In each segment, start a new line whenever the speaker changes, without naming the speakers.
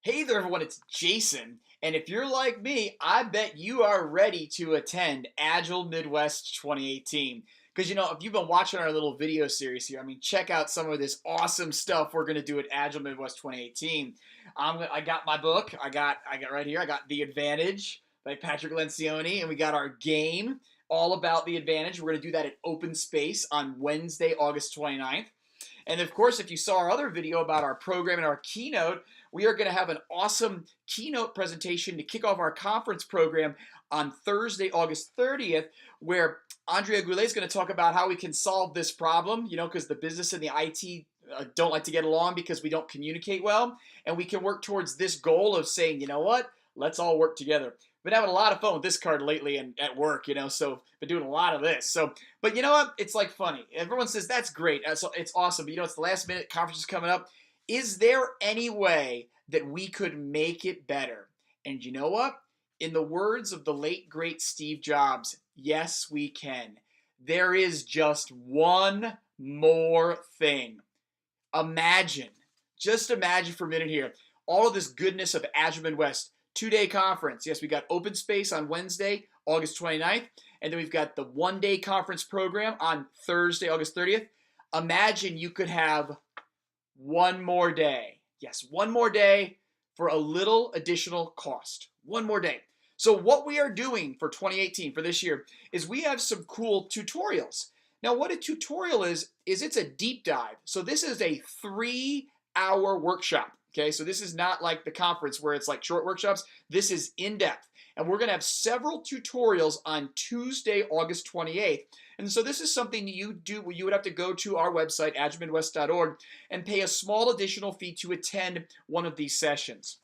Hey there, everyone, it's Jason. And if you're like me, I bet you are ready to attend Agile Midwest 2018. Because, if you've been watching our little video series here, check out some of this awesome stuff we're going to do at Agile Midwest 2018. I got my book. I got right here. I got The Advantage by Patrick Lencioni. And we got our game all about the advantage. We're going to do that at Open Space on Wednesday, August 29th. And of course, if you saw our other video about our program and our keynote, we are going to have an awesome keynote presentation to kick off our conference program on Thursday, August 30th, where Andrea Goulet is going to talk about how we can solve this problem, because the business and the IT don't like to get along because we don't communicate well. And we can work towards this goal of saying, you know what, let's all work together. Been having a lot of fun with this card lately and at work, so been doing a lot of this. So, but you know what? It's like funny. Everyone says that's great. So it's awesome. But it's the last minute. Conference is coming up. Is there any way that we could make it better? And you know what? In the words of the late great Steve Jobs, yes, we can. There is just one more thing. Just imagine for a minute here, all of this goodness of Agile Midwest. 2-day conference. Yes, we got open space on Wednesday, August 29th, and then we've got the 1-day conference program on Thursday, August 30th. Imagine you could have one more day. Yes, one more day for a little additional cost. One more day. So what we are doing for 2018, for this year, is we have some cool tutorials. Now, what a tutorial is it's a deep dive. So this is a 3-hour workshop. Okay, so this is not like the conference where it's like short workshops. This is in-depth. And we're going to have several tutorials on Tuesday, August 28th. And so this is something you would have to go to our website, agilemidwest.org, and pay a small additional fee to attend one of these sessions.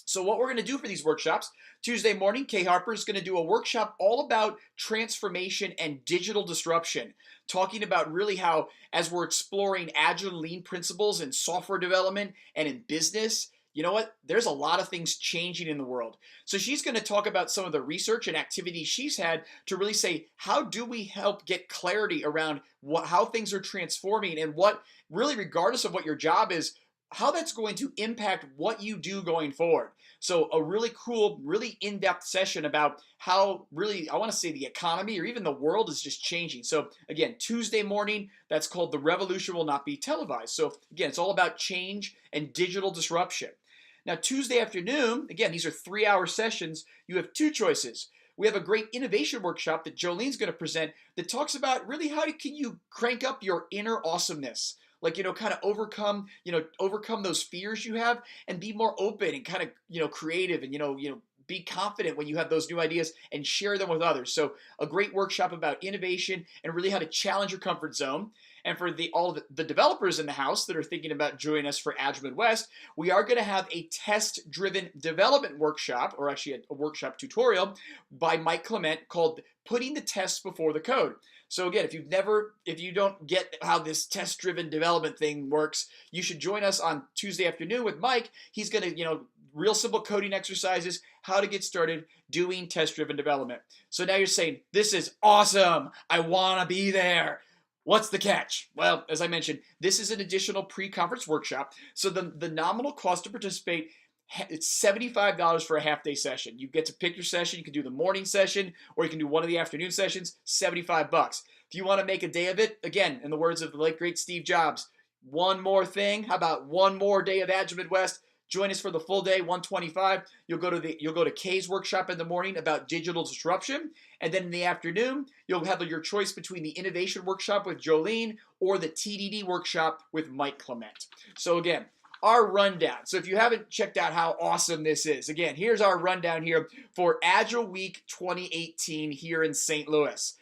So what we're going to do for these workshops, Tuesday morning, Kay Harper is going to do a workshop all about transformation and digital disruption, talking about really how, as we're exploring agile and lean principles in software development and in business, you know what? There's a lot of things changing in the world. So she's going to talk about some of the research and activities she's had to really say, how do we help get clarity around how things are transforming and what, really regardless of what your job is, how that's going to impact what you do going forward. So a really cool, really in-depth session about how really, I want to say the economy or even the world is just changing. So again, Tuesday morning, that's called The Revolution Will Not Be Televised. So again, it's all about change and digital disruption. Now, Tuesday afternoon, again, these are 3-hour sessions. You have two choices. We have a great innovation workshop that Jolene's going to present that talks about really how can you crank up your inner awesomeness. Like, kind of overcome those fears you have and be more open and kind of, creative and, be confident when you have those new ideas and share them with others. So a great workshop about innovation and really how to challenge your comfort zone. And for all of the developers in the house that are thinking about joining us for Agile Midwest, we are going to have a test-driven development workshop, or actually a workshop tutorial by Mike Clement called Putting the Test Before the Code. So again, if you don't get how this test-driven development thing works, you should join us on Tuesday afternoon with Mike. He's going to, real simple coding exercises, how to get started doing test-driven development. So now you're saying, this is awesome. I want to be there. What's the catch? Well, as I mentioned, this is an additional pre-conference workshop. So the nominal cost to participate, it's $75 for a half-day session. You get to pick your session. You can do the morning session or you can do one of the afternoon sessions, $75. If you want to make a day of it, again, in the words of the late great Steve Jobs, one more thing. How about one more day of Agile Midwest? Join us for the full day, $125. You'll go to Kay's workshop in the morning about digital disruption, and then in the afternoon, you'll have your choice between the innovation workshop with Jolene or the TDD workshop with Mike Clement. So again, our rundown. So if you haven't checked out how awesome this is, again, here's our rundown here for Agile Week 2018 here in St. Louis.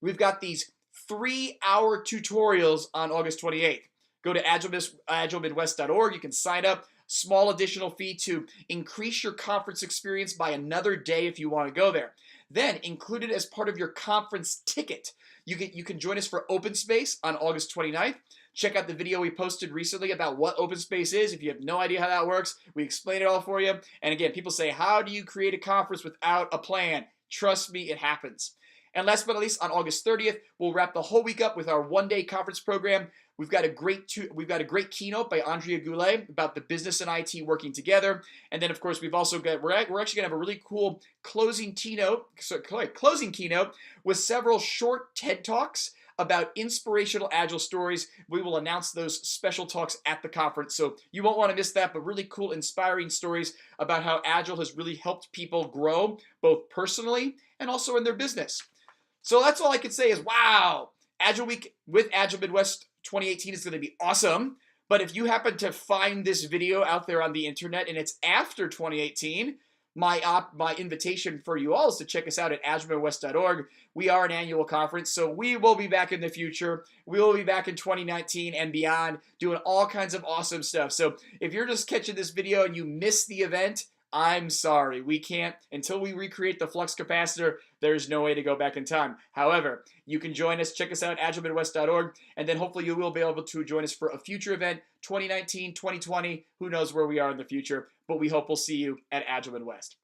We've got these 3-hour tutorials on August 28th. Go to agilemidwest.org. You can sign up. Small additional fee to increase your conference experience by another day if you want to go there. Then included as part of your conference ticket, you can join us for Open Space on August 29th. Check out the video we posted recently about what Open Space is. If you have no idea how that works, we explain it all for you. And again, people say, how do you create a conference without a plan? Trust me, it happens. And last but not least, on August 30th, we'll wrap the whole week up with our 1-day conference program We've got a great keynote by Andrea Goulet about the business and IT working together. And then, of course, we're actually going to have a really cool closing keynote with several short TED Talks about inspirational Agile stories. We will announce those special talks at the conference, so you won't want to miss that, but really cool, inspiring stories about how Agile has really helped people grow, both personally and also in their business. So that's all I can say is, wow, Agile Week with Agile Midwest 2018 is going to be awesome. But if you happen to find this video out there on the internet and it's after 2018, my invitation for you all is to check us out at agilemidwest.org. We are an annual conference, so we will be back in the future. We will be back in 2019 and beyond doing all kinds of awesome stuff. So if you're just catching this video and you missed the event, I'm sorry. We can't, until we recreate the flux capacitor, there's no way to go back in time. However, you can join us. Check us out, agilemidwest.org, and then hopefully you will be able to join us for a future event, 2019, 2020. Who knows where we are in the future, but we hope we'll see you at Agile Midwest.